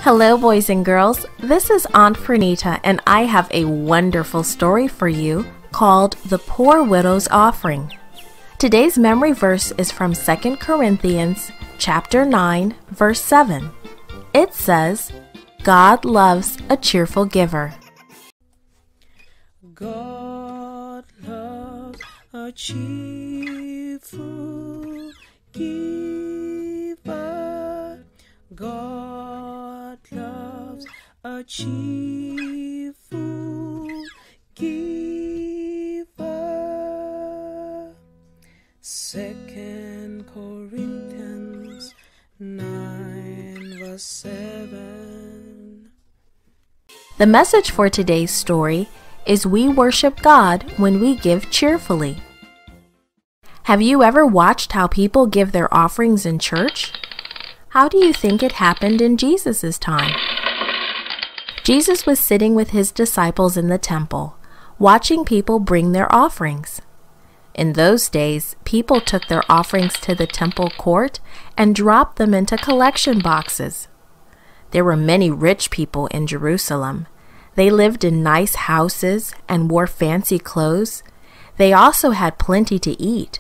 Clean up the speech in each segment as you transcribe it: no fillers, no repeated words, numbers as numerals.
Hello, boys and girls. This is Aunt Pranita, and I have a wonderful story for you called The Poor Widow's Offering. Today's memory verse is from 2 Corinthians chapter 9, verse 7. It says, God loves a cheerful giver. God loves a cheerful giver. God loves a cheerful giver. 2 Corinthians 9 verse 7. The message for today's story is we worship God when we give cheerfully. Have you ever watched how people give their offerings in church? How do you think it happened in Jesus' time? Jesus was sitting with his disciples in the temple, watching people bring their offerings. In those days, people took their offerings to the temple court and dropped them into collection boxes. There were many rich people in Jerusalem. They lived in nice houses and wore fancy clothes. They also had plenty to eat.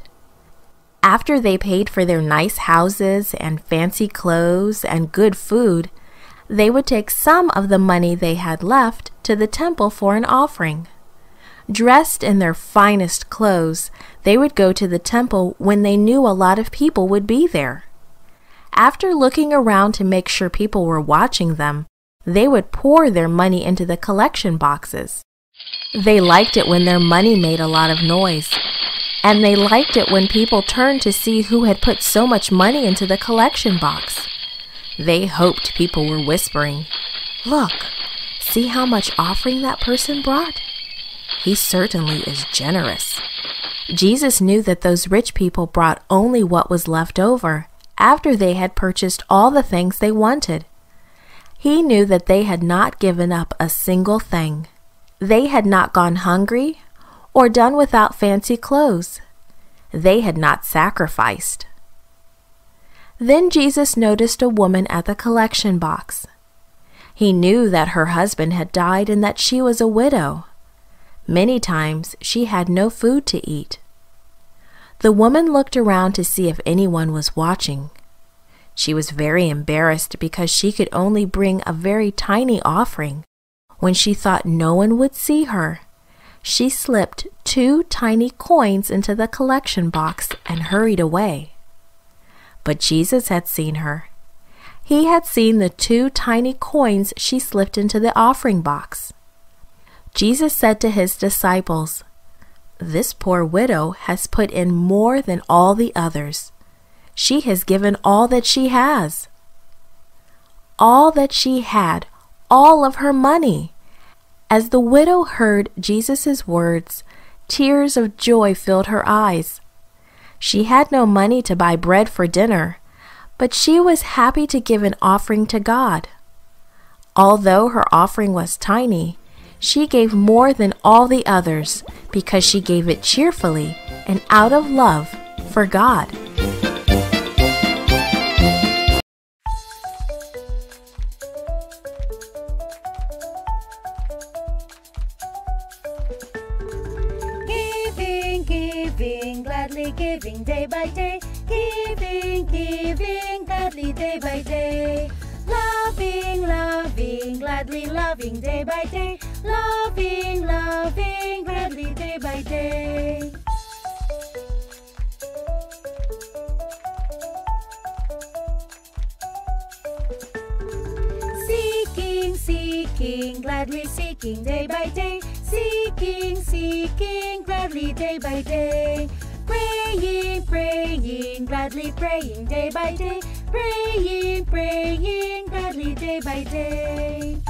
After they paid for their nice houses and fancy clothes and good food, they would take some of the money they had left to the temple for an offering. Dressed in their finest clothes, they would go to the temple when they knew a lot of people would be there. After looking around to make sure people were watching them, they would pour their money into the collection boxes. They liked it when their money made a lot of noise. And they liked it when people turned to see who had put so much money into the collection box. They hoped people were whispering, "Look, see how much offering that person brought? He certainly is generous." Jesus knew that those rich people brought only what was left over after they had purchased all the things they wanted. He knew that they had not given up a single thing. They had not gone hungry or done without fancy clothes. They had not sacrificed. Then Jesus noticed a woman at the collection box. He knew that her husband had died and that she was a widow. Many times she had no food to eat. The woman looked around to see if anyone was watching. She was very embarrassed because she could only bring a very tiny offering. When she thought no one would see her, she slipped 2 tiny coins into the collection box and hurried away. But Jesus had seen her. He had seen the 2 tiny coins she slipped into the offering box. Jesus said to his disciples, "This poor widow has put in more than all the others. She has given all that she has." All that she had, all of her money. As the widow heard Jesus' words, tears of joy filled her eyes. She had no money to buy bread for dinner, but she was happy to give an offering to God. Although her offering was tiny, she gave more than all the others because she gave it cheerfully and out of love for God. Giving, gladly giving day by day. Giving, gladly day by day. Loving, gladly loving day by day. Loving, gladly day by day. Seeking, gladly seeking day by day. Seeking, gladly day by day. Praying, gladly praying day by day. Praying, gladly day by day.